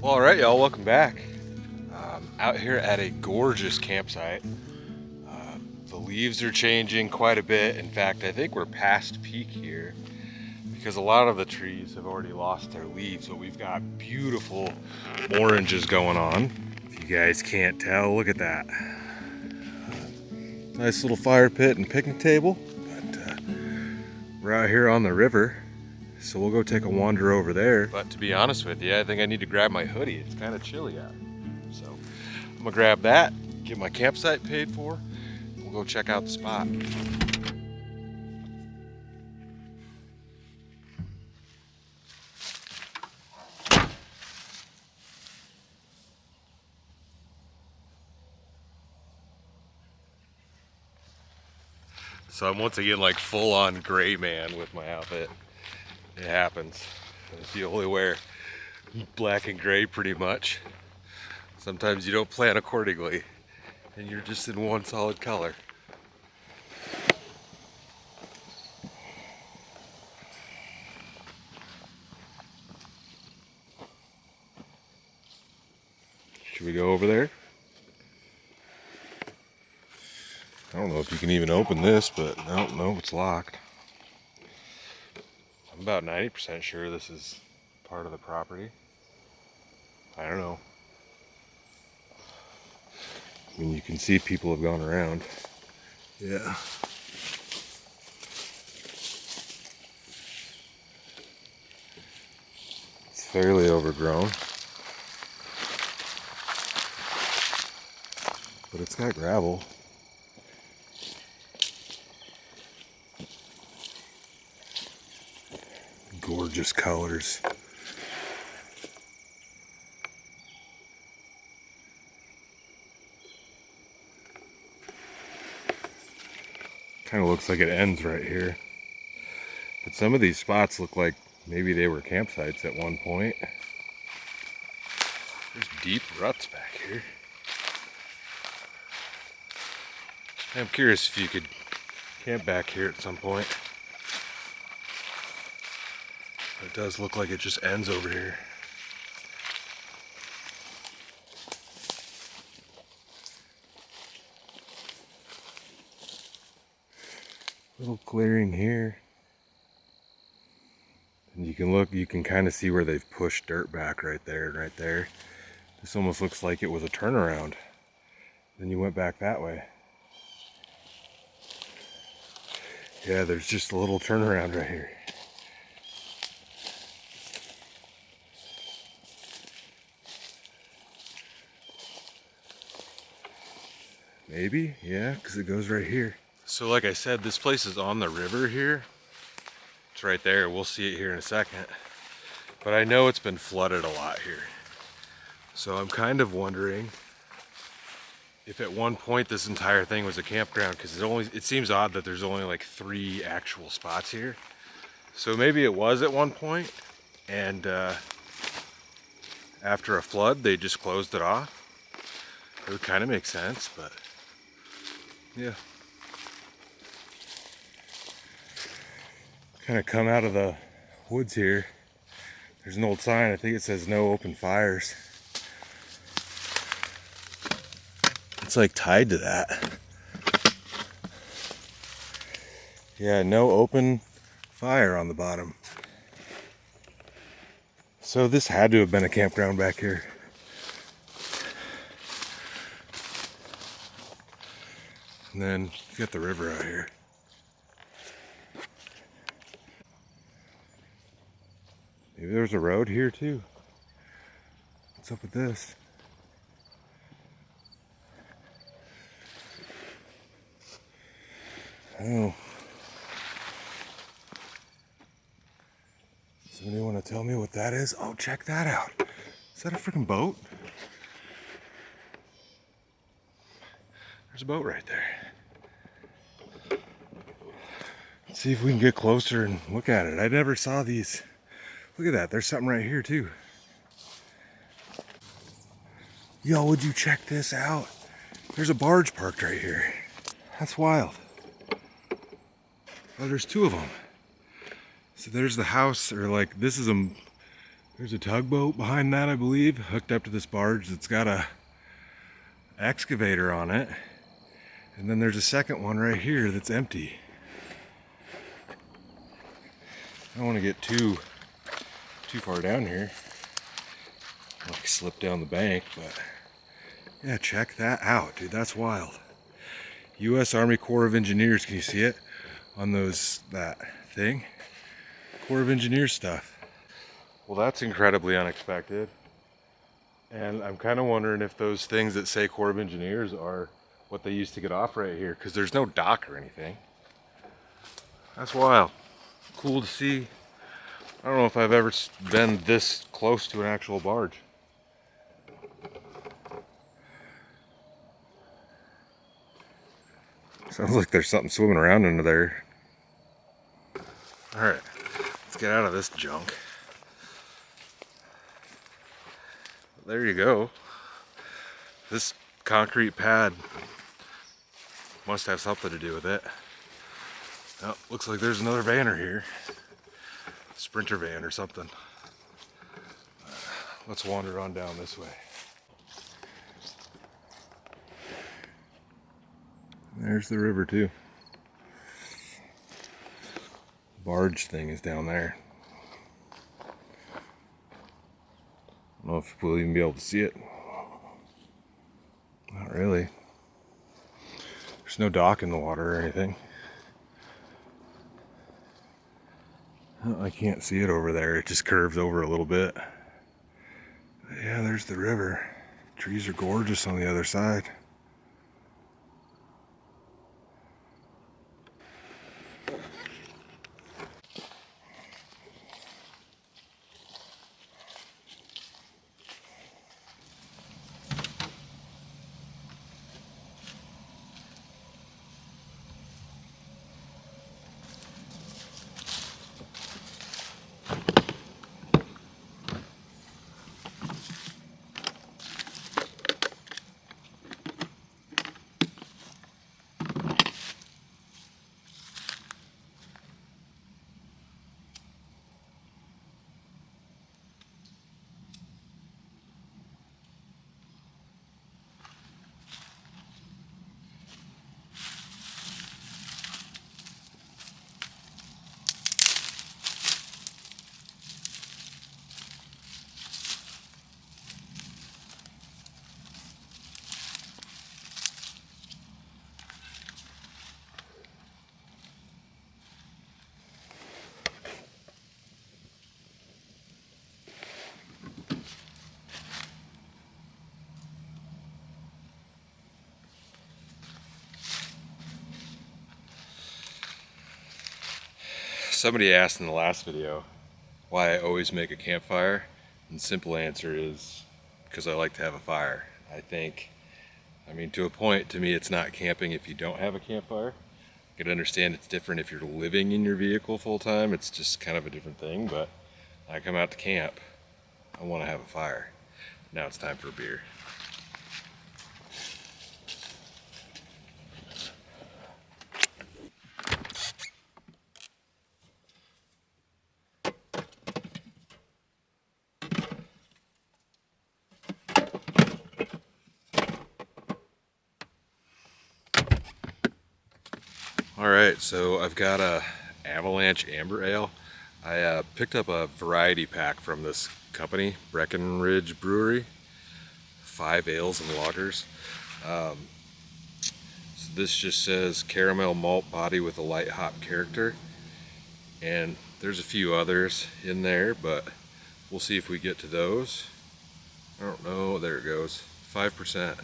Well, all right, y'all, welcome back. Out here at a gorgeous campsite. The leaves are changing quite a bit. In fact, I think we're past peak here because a lot of the trees have already lost their leaves, but we've got beautiful oranges going on. If you guys can't tell, look at that. Nice little fire pit and picnic table. But we're out here on the river, so we'll go take a wander over there. But to be honest with you, I think I need to grab my hoodie. It's kind of chilly out. So I'm gonna grab that, get my campsite paid for. We'll go check out the spot. So I'm once again like full on gray man with my outfit. It happens. If you only wear black and gray pretty much, sometimes you don't plan accordingly and you're just in one solid color. Should we go over there? I don't know if you can even open this, but I don't know, it's locked. I'm about 90% sure this is part of the property. I don't know. I mean, you can see people have gone around. Yeah. It's fairly overgrown. But it's got gravel. Gorgeous colors. Kind of looks like it ends right here. But some of these spots look like maybe they were campsites at one point. There's deep ruts back here. I'm curious if you could camp back here at some point. It does look like it just ends over here. Little clearing here. And you can look, you can kind of see where they've pushed dirt back right there and right there. This almost looks like it was a turnaround. Then you went back that way. Yeah, there's just a little turnaround right here. Maybe, yeah, because it goes right here. So like I said, this place is on the river here. It's right there, we'll see it here in a second. But I know it's been flooded a lot here. So I'm kind of wondering if at one point this entire thing was a campground, because it seems odd that there's only like 3 actual spots here. So maybe it was at one point, and after a flood they just closed it off. It would kind of make sense, but yeah. Kind of come out of the woods here. There's an old sign, I think it says no open fires. It's like tied to that. Yeah, no open fire on the bottom. So this had to have been a campground back here. And then you got the river out here. Maybe there's a road here too. What's up with this? Oh. Somebody want to tell me what that is? Oh, check that out. Is that a freaking boat? There's a boat right there. Let's see if we can get closer and look at it. I never saw these. Look at that. There's something right here too. Yo, would you check this out? There's a barge parked right here. That's wild. Oh, there's two of them. So there's the house, or like this is there's a tugboat behind that, I believe, hooked up to this barge that's got a excavator on it. And then there's a second one right here that's empty. I don't want to get too far down here. Like slip down the bank, but yeah, check that out, dude. That's wild. U.S. Army Corps of Engineers. Can you see it on that thing? Corps of Engineers stuff. Well, that's incredibly unexpected. And I'm kind of wondering if those things that say Corps of Engineers are what they used to get off right here, because there's no dock or anything. That's wild. Cool to see. I don't know if I've ever been this close to an actual barge. Sounds like there's something swimming around under there. Alright, let's get out of this junk. There you go. This concrete pad must have something to do with it. Oh, looks like there's another vanner here. Sprinter van or something. Let's wander on down this way. There's the river too. Barge thing is down there. I don't know if we'll even be able to see it. Not really. There's no dock in the water or anything. Oh, I can't see it over there. It just curves over a little bit. But yeah, there's the river. Trees are gorgeous on the other side. Somebody asked in the last video why I always make a campfire, and the simple answer is because I like to have a fire. I mean, to a point, to me, it's not camping if you don't have a campfire. I can understand it's different if you're living in your vehicle full time. It's just kind of a different thing, but when I come out to camp, I want to have a fire. Now it's time for a beer. Alright, so I've got a Avalanche Amber Ale. I picked up a variety pack from this company, Breckenridge Brewery. 5 ales and lagers. So this just says caramel malt body with a light hop character. And there's a few others in there, but we'll see if we get to those. I don't know, there it goes. 5%.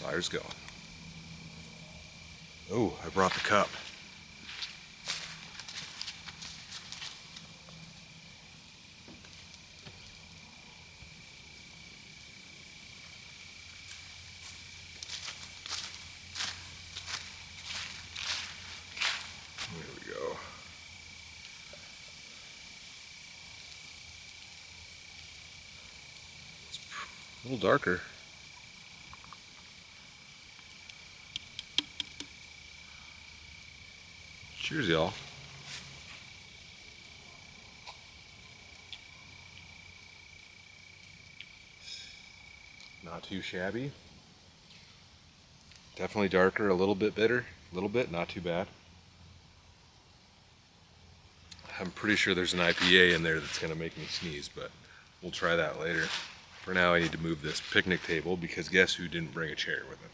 Fire's going. Oh, I brought the cup. A little darker. Cheers, y'all. Not too shabby. Definitely darker, a little bit bitter, a little bit, not too bad. I'm pretty sure there's an IPA in there that's gonna make me sneeze, but we'll try that later. For now, I need to move this picnic table because guess who didn't bring a chair with him?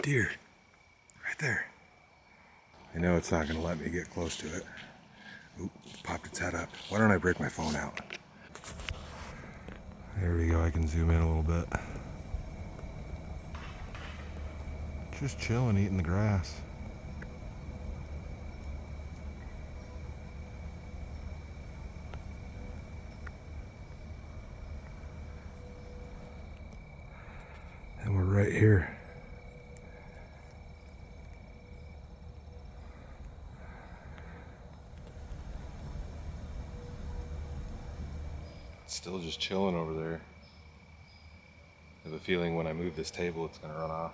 Deer, right there. I know it's not gonna let me get close to it. Oop, popped its head up. Why don't I break my phone out? There we go, I can zoom in a little bit. Just chilling, eating the grass. And we're right here. Still just chilling over there. I have a feeling when I move this table, it's gonna run off.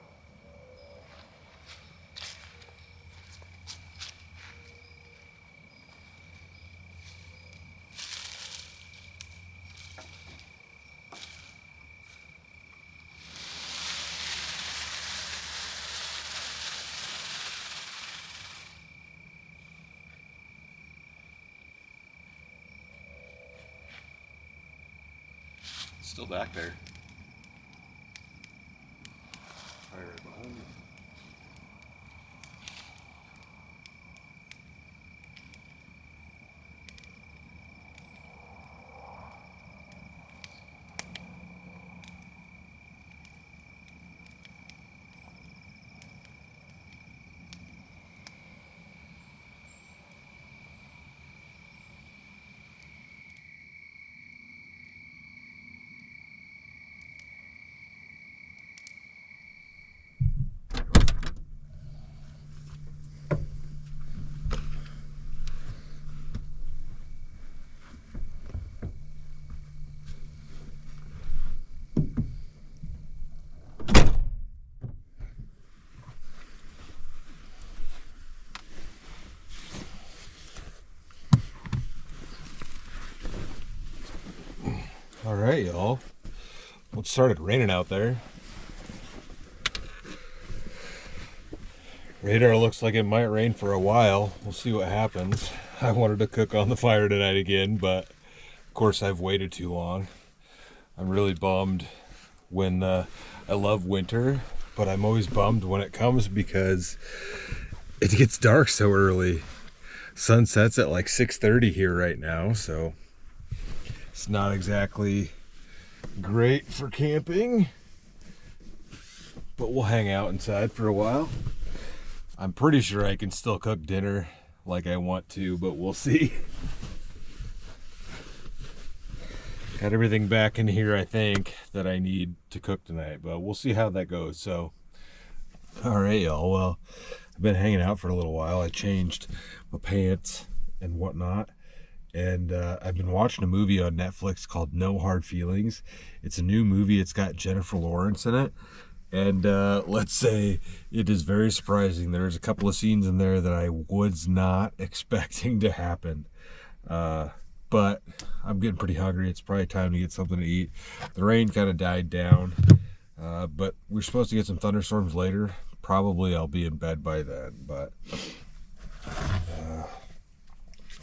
Still back there. Right behind me. All right, y'all. Well, it started raining out there. Radar looks like it might rain for a while. We'll see what happens. I wanted to cook on the fire tonight again, but of course I've waited too long. I'm really bummed when I love winter, but I'm always bummed when it comes because it gets dark so early. Sun sets at like 6:30 here right now, so it's not exactly great for camping, but we'll hang out inside for a while. I'm pretty sure I can still cook dinner like I want to, but we'll see. Got everything back in here, I think, that I need to cook tonight, but we'll see how that goes. So, all right, y'all. Well, I've been hanging out for a little while. I changed my pants and whatnot, and I've been watching a movie on Netflix called No Hard Feelings. It's a new movie. It's got Jennifer Lawrence in it, and let's say it is very surprising. There's a couple of scenes in there that I was not expecting to happen. But I'm getting pretty hungry. It's probably time to get something to eat. The rain kind of died down, but we're supposed to get some thunderstorms later. Probably I'll be in bed by then, but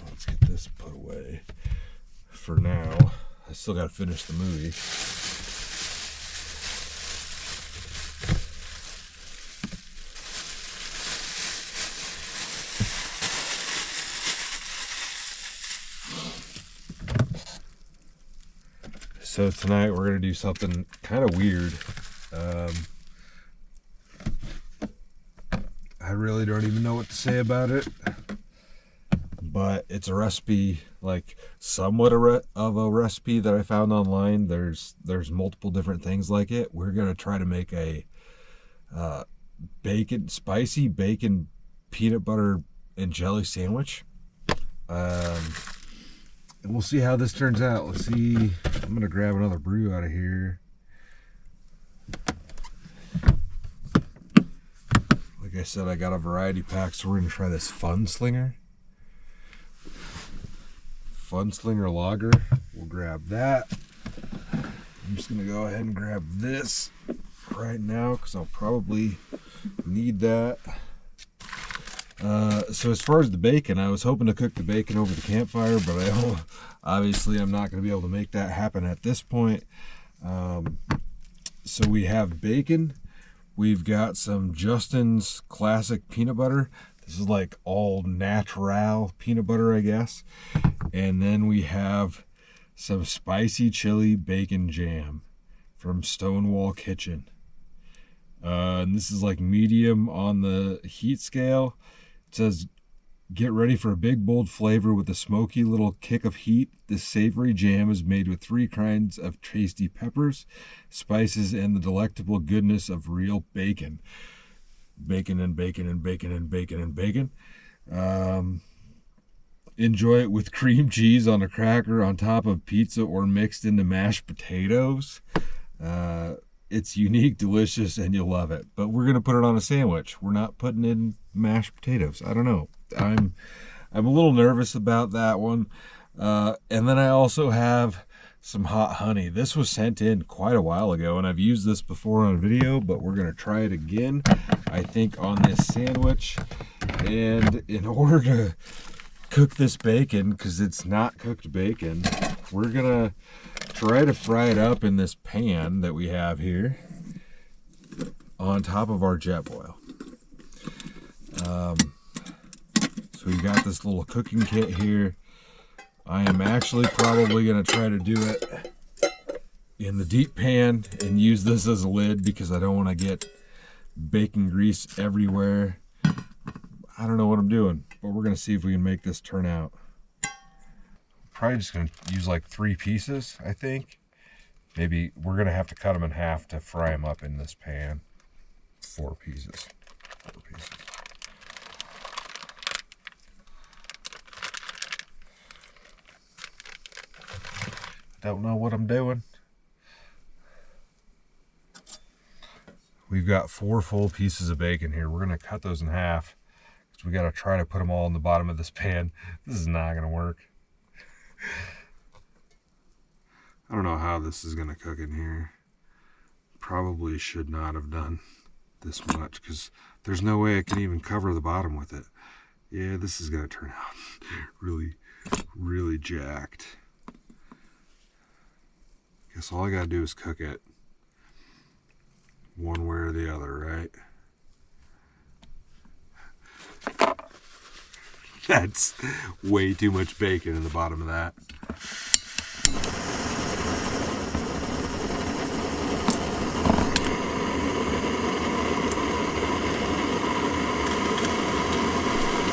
let's get this put away for now. I still got to finish the movie. So tonight we're going to do something kind of weird. I really don't even know what to say about it, but it's a recipe, like somewhat of a recipe that I found online. There's multiple different things like it. We're going to try to make a bacon, spicy bacon peanut butter and jelly sandwich. And we'll see how this turns out. Let's see. I'm gonna grab another brew out of here. Like I said, I got a variety pack, so we're gonna try this Fun Slinger lager. We'll grab that. I'm just gonna go ahead and grab this right now because I'll probably need that. So as far as the bacon, I was hoping to cook the bacon over the campfire, but obviously I'm not going to be able to make that happen at this point. So we have bacon. We've got some Justin's classic peanut butter. This is like all natural peanut butter, I guess. And then we have some spicy chili bacon jam from Stonewall Kitchen. And this is like medium on the heat scale. It says, get ready for a big, bold flavor with a smoky little kick of heat. This savory jam is made with 3 kinds of tasty peppers, spices, and the delectable goodness of real bacon. Bacon and bacon and bacon and bacon and bacon. Enjoy it with cream cheese on a cracker on top of pizza or mixed into mashed potatoes. It's unique, delicious, and you'll love it. But we're gonna put it on a sandwich. We're not putting in mashed potatoes. I don't know. I'm a little nervous about that one. And then I also have some hot honey. This was sent in quite a while ago, and I've used this before on a video, but we're gonna try it again, I think, on this sandwich. And in order to cook this bacon, because it's not cooked bacon, we're gonna try to fry it up in this pan that we have here on top of our jet boil. So we got this little cooking kit here. I am actually probably going to try to do it in the deep pan and use this as a lid because I don't want to get bacon grease everywhere. I don't know what I'm doing, but we're going to see if we can make this turn out. Probably just going to use like 3 pieces, I think. Maybe we're going to have to cut them in half to fry them up in this pan. 4 pieces. 4 pieces. Don't know what I'm doing. We've got 4 full pieces of bacon here. We're going to cut those in half because we got to try to put them all in the bottom of this pan. This is not going to work. I don't know how this is going to cook in here. Probably should not have done this much because there's no way I can even cover the bottom with it. Yeah, this is going to turn out really, really jacked. Guess all I got to do is cook it one way or the other, right? That's way too much bacon in the bottom of that.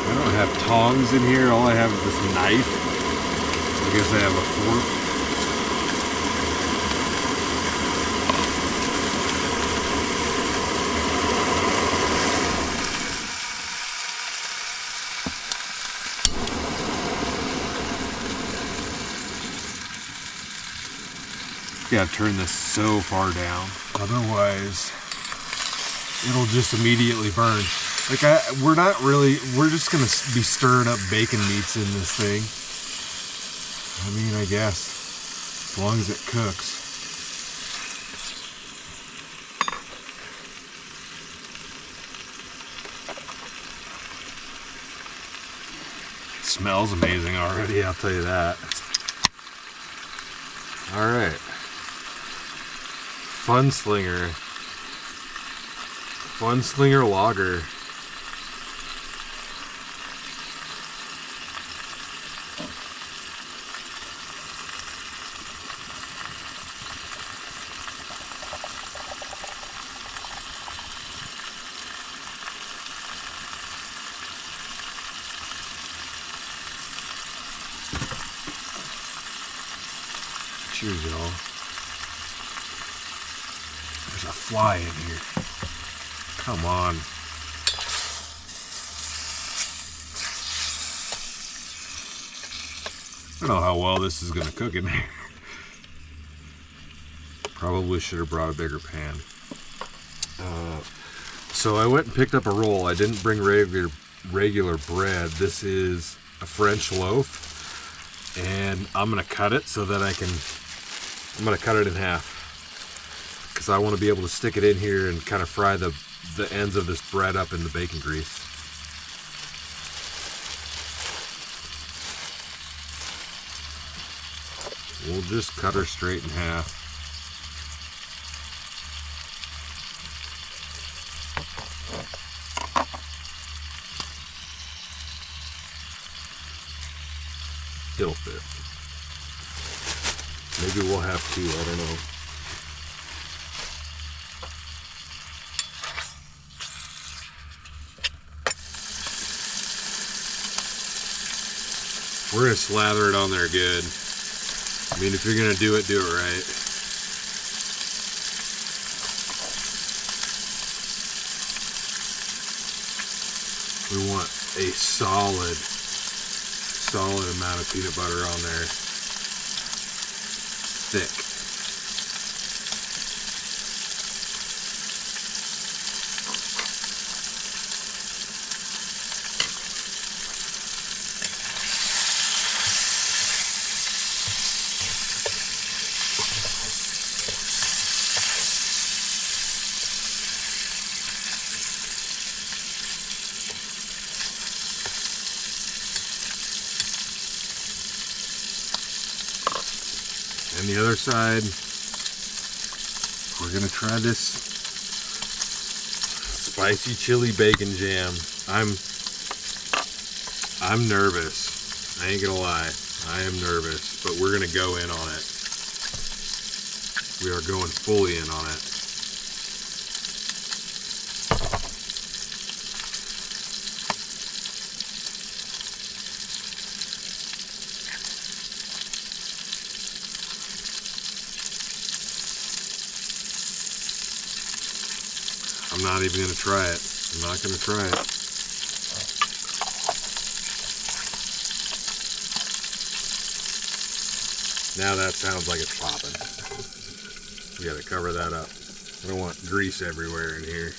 I don't have tongs in here. All I have is this knife. I guess I have a fork. Gotta turn this so far down, otherwise it'll just immediately burn. Like we're just gonna be stirring up bacon meats in this thing. I mean, I guess, as long as it cooks. It smells amazing already, I'll tell you that. All right. Fun Slinger lager. Cheers, y'all. There's a fly in here. Come on. I don't know how well this is gonna cook in here. Probably should have brought a bigger pan. So I went and picked up a roll. I didn't bring regular bread. This is a French loaf, and I'm gonna cut it so that I'm gonna cut it in half, because I want to be able to stick it in here and kind of fry the ends of this bread up in the bacon grease. We'll just cut her straight in half. It'll fit. Maybe we'll have two, I don't know. We're gonna slather it on there good. I mean, if you're gonna do it right. We want a solid amount of peanut butter on there. Thick. And the other side, we're gonna try this spicy chili bacon jam. I'm nervous. I ain't gonna lie. I am nervous, but we're gonna go in on it. We are going fully in on it. I'm not even gonna try it. I'm not gonna try it. Now that sounds like it's popping. We gotta cover that up. I don't want grease everywhere in here.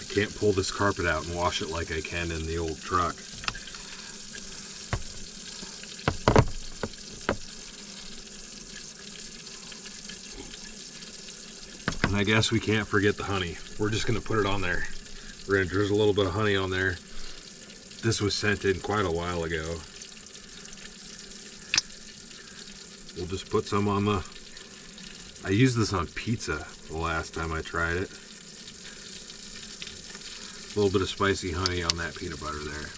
I can't pull this carpet out and wash it like I can in the old truck. And I guess we can't forget the honey. We're just gonna put it on there. We're gonna drizzle a little bit of honey on there. This was sent in quite a while ago. We'll just put some on the... I used this on pizza the last time I tried it. A little bit of spicy honey on that peanut butter there.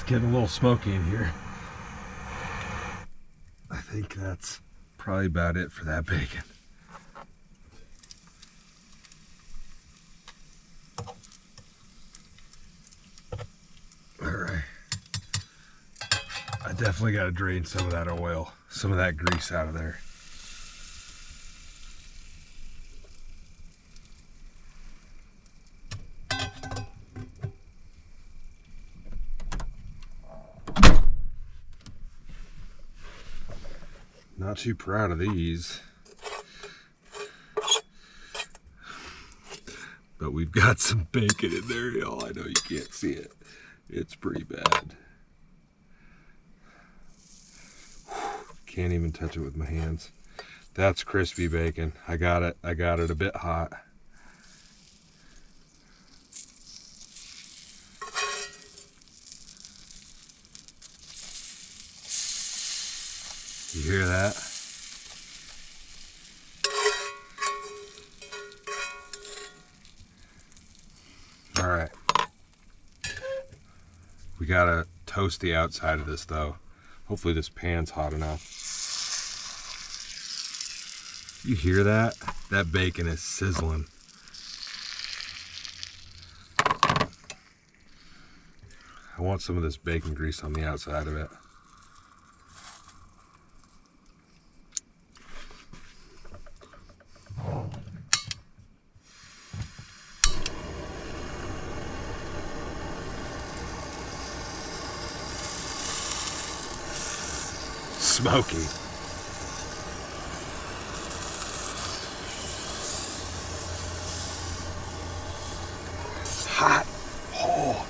Getting a little smoky in here. I think that's probably about it for that bacon. All right. I definitely got to drain some of that oil, some of that grease out of there. Not too proud of these, but we've got some bacon in there, y'all. I know you can't see it. It's pretty bad. Can't even touch it with my hands. That's crispy bacon. I got it a bit hot. You hear that? All right. We gotta toast the outside of this though. Hopefully this pan's hot enough. You hear that? That bacon is sizzling. I want some of this bacon grease on the outside of it. Smoky. Hot. Oh.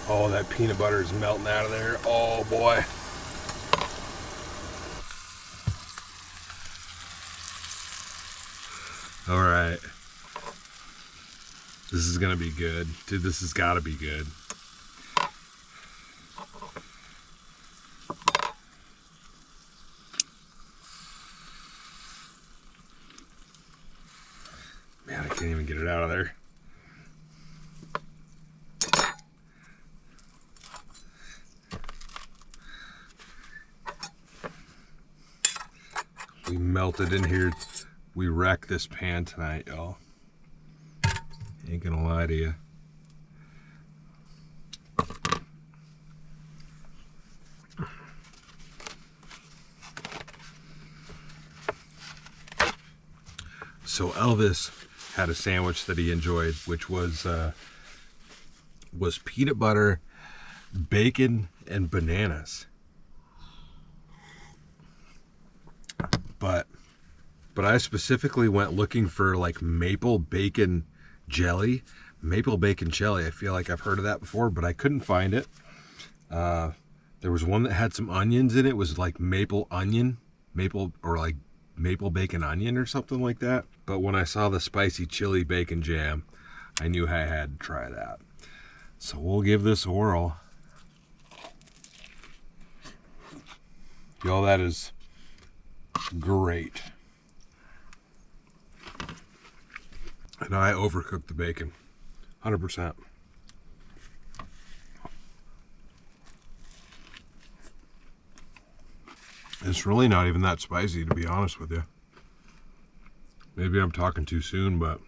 Oh, that peanut butter is melting out of there. Oh boy. All right. This is gonna be good. Dude, this has gotta be good. Man, I can't even get it out of there. We melted in here. We wrecked this pan tonight, y'all. Ain't gonna lie to you. So Elvis had a sandwich that he enjoyed, which was peanut butter, bacon, and bananas. But I specifically went looking for like maple bacon jelly. Maple bacon jelly. I feel like I've heard of that before, but I couldn't find it. There was one that had some onions in it. It was like maple onion, or like maple bacon onion or something like that. But when I saw the spicy chili bacon jam, I knew I had to try that. So we'll give this a whirl. Y'all, that is great. And I overcooked the bacon, 100%. It's really not even that spicy, to be honest with you. Maybe I'm talking too soon, but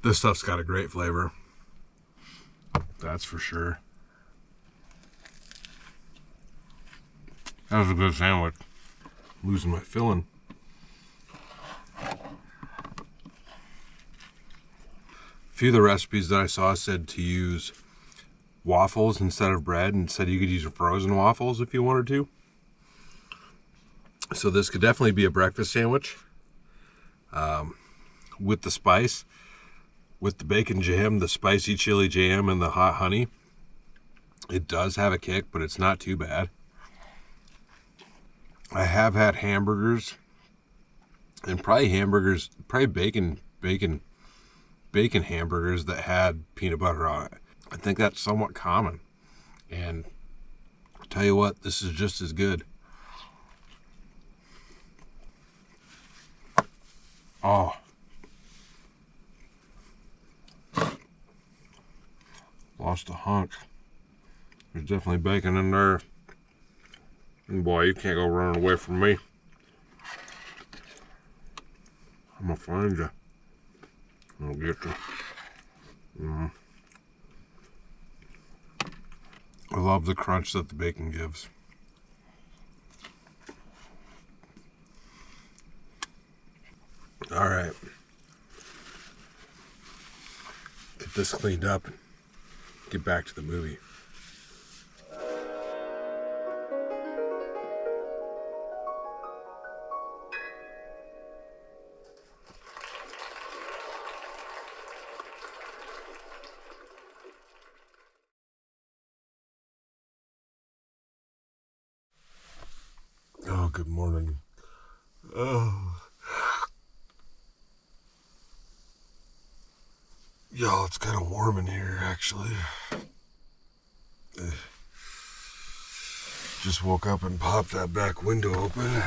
this stuff's got a great flavor. That's for sure. That was a good sandwich. Losing my filling. A few of the recipes that I saw said to use waffles instead of bread, and said you could use frozen waffles if you wanted to. So this could definitely be a breakfast sandwich with the spice, with the bacon jam, the spicy chili jam, and the hot honey. It does have a kick, but it's not too bad. I have had hamburgers, and probably bacon hamburgers that had peanut butter on it. I think that's somewhat common. And I'll tell you what, this is just as good. Oh. Lost a hunk. There's definitely bacon in there. And boy, you can't go running away from me. I'm gonna find you. I'll get you. I love the crunch that the bacon gives. All right. Get this cleaned up and get back to the movie. Oh, good morning. Oh. Y'all, it's kind of warm in here, actually. Just woke up and popped that back window open.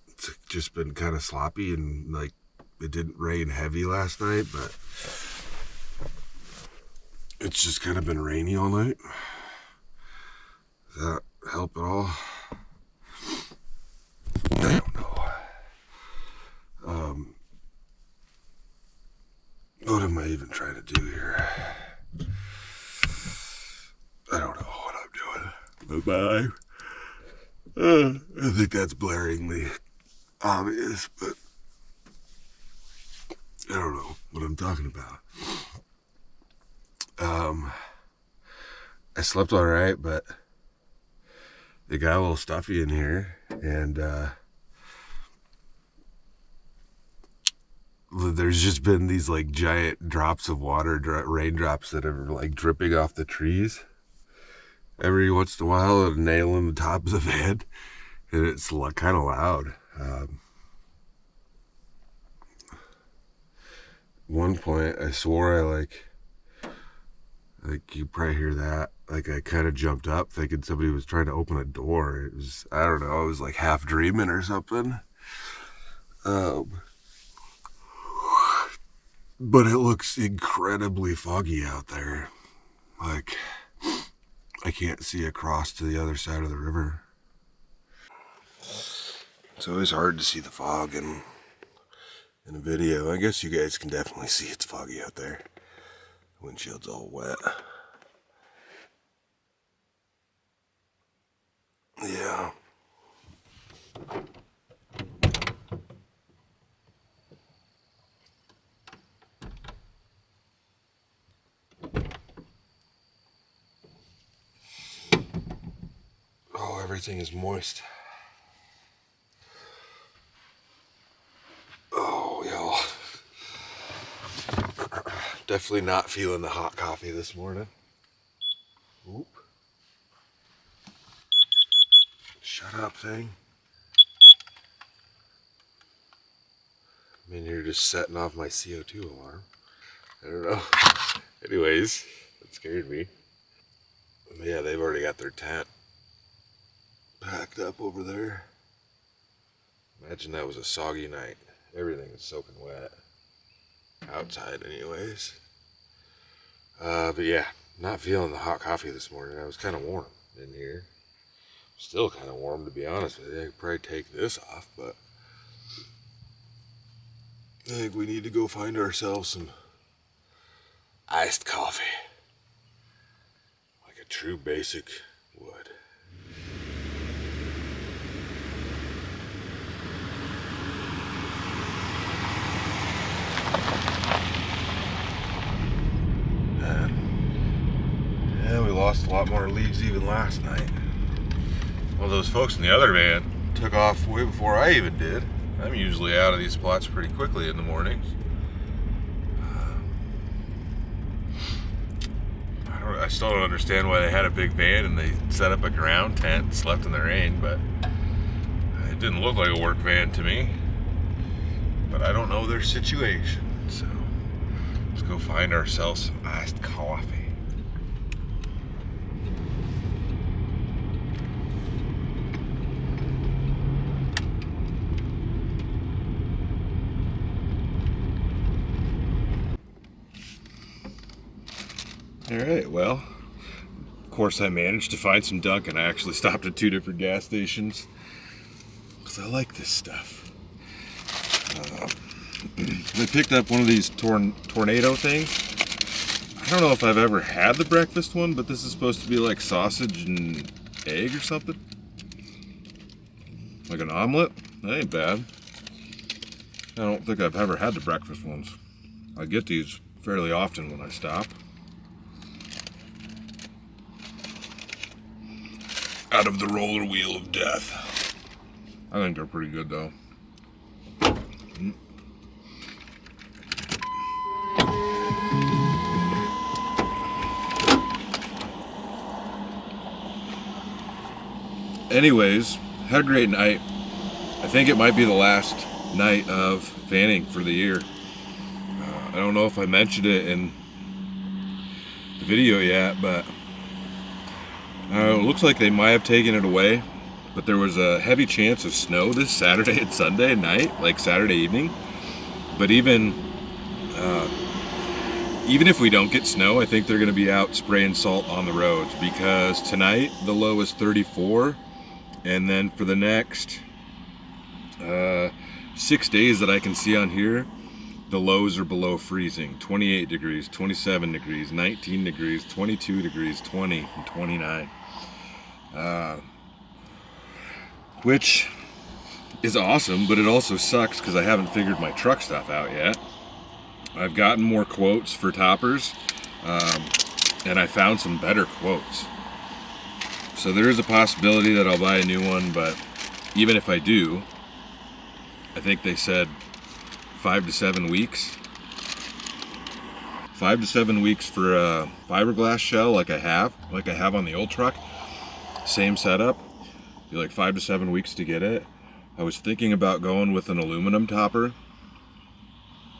It's just been kind of sloppy and like it didn't rain heavy last night, but it's just kind of been rainy all night. Does that help at all? I don't know. What am I even trying to do here? I don't know what I'm doing. I think that's blaringly obvious, but I don't know what I'm talking about. I slept all right, but it got a little stuffy in here, and there's just been these like giant drops of water, raindrops that are like dripping off the trees every once in a while and nailing the top of the van, and it's kind of loud. One point I swore I like you probably hear that, like I kind of jumped up thinking somebody was trying to open a door. It was, I don't know, I was like half dreaming or something. But it looks incredibly foggy out there. Like, I can't see across to the other side of the river. It's always hard to see the fog in a video. I guess you guys can definitely see it's foggy out there. Windshield's all wet. Yeah. Oh, everything is moist. Oh, y'all. Definitely not feeling the hot coffee this morning. Oop. Shut up, thing. I mean, you're just setting off my CO2 alarm. I don't know. Anyways, that scared me. Yeah, they've already got their tent packed up over there. Imagine that was a soggy night. Everything is soaking wet. Outside anyways. But yeah, not feeling the hot coffee this morning. I was kind of warm in here. Still kind of warm, to be honest with you. I could probably take this off, but I think we need to go find ourselves some iced coffee. Like a true basic would. Yeah, we lost a lot more leaves even last night. Well, those folks in the other van took off way before I even did. I'm usually out of these spots pretty quickly in the mornings. I still don't understand why they had a big van and they set up a ground tent and slept in the rain, but it didn't look like a work van to me. But I don't know their situation, so let's go find ourselves some iced coffee. Alright, well, of course I managed to find some Dunkin'. I actually stopped at 2 different gas stations because I like this stuff. I picked up one of these tornado things. I don't know if I've ever had the breakfast one, but this is supposed to be like sausage and egg or something. Like an omelet. That ain't bad. I don't think I've ever had the breakfast ones. I get these fairly often when I stop. Out of the roller wheel of death. I think they're pretty good though. Anyways, had a great night. I think it might be the last night of vanning for the year. I don't know if I mentioned it in the video yet, but it looks like they might have taken it away, but there was a heavy chance of snow this Saturday and Sunday night, like Saturday evening. But even if we don't get snow, I think they're going to be out spraying salt on the roads, because tonight the low is 34, and then for the next 6 days that I can see on here, the lows are below freezing. 28 degrees, 27 degrees, 19 degrees, 22 degrees, 20, and 29. Which is awesome, but it also sucks because I haven't figured my truck stuff out yet. I've gotten more quotes for toppers, and I found some better quotes. So there is a possibility that I'll buy a new one, but even if I do, I think they said 5 to 7 weeks. 5 to 7 weeks for a fiberglass shell like I have on the old truck. Same setup. Be like 5 to 7 weeks to get it. I was thinking about going with an aluminum topper,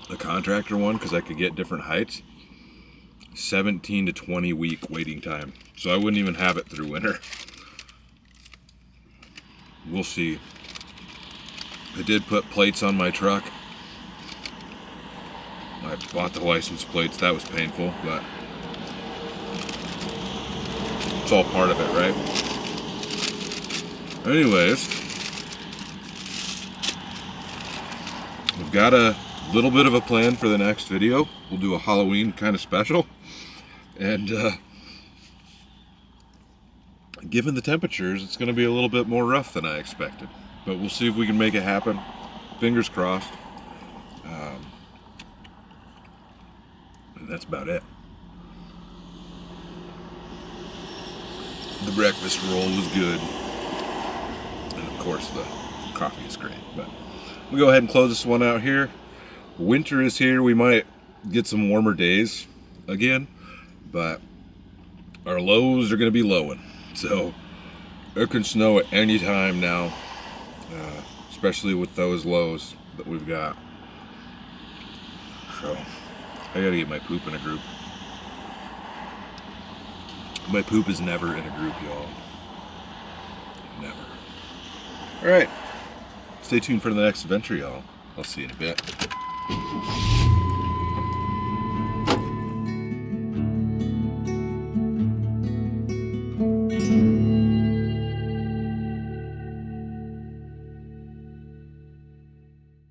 a contractor one, because I could get different heights. 17 to 20 week waiting time. So I wouldn't even have it through winter. We'll see. I did put plates on my truck. I bought the license plates. That was painful, but it's all part of it, right? Anyways, we've got a little bit of a plan for the next video. We'll do a Halloween kind of special. And given the temperatures, it's going to be a little bit more rough than I expected. But we'll see if we can make it happen. Fingers crossed. And that's about it. The breakfast roll was good. And of course the coffee is great. But we'll go ahead and close this one out here. Winter is here. We might get some warmer days again, but our lows are going to be lowing. So it can snow at any time now, especially with those lows that we've got. So I gotta get my poop in a group. My poop is never in a group, y'all. Never. All right. Stay tuned for the next adventure, y'all. I'll see you in a bit.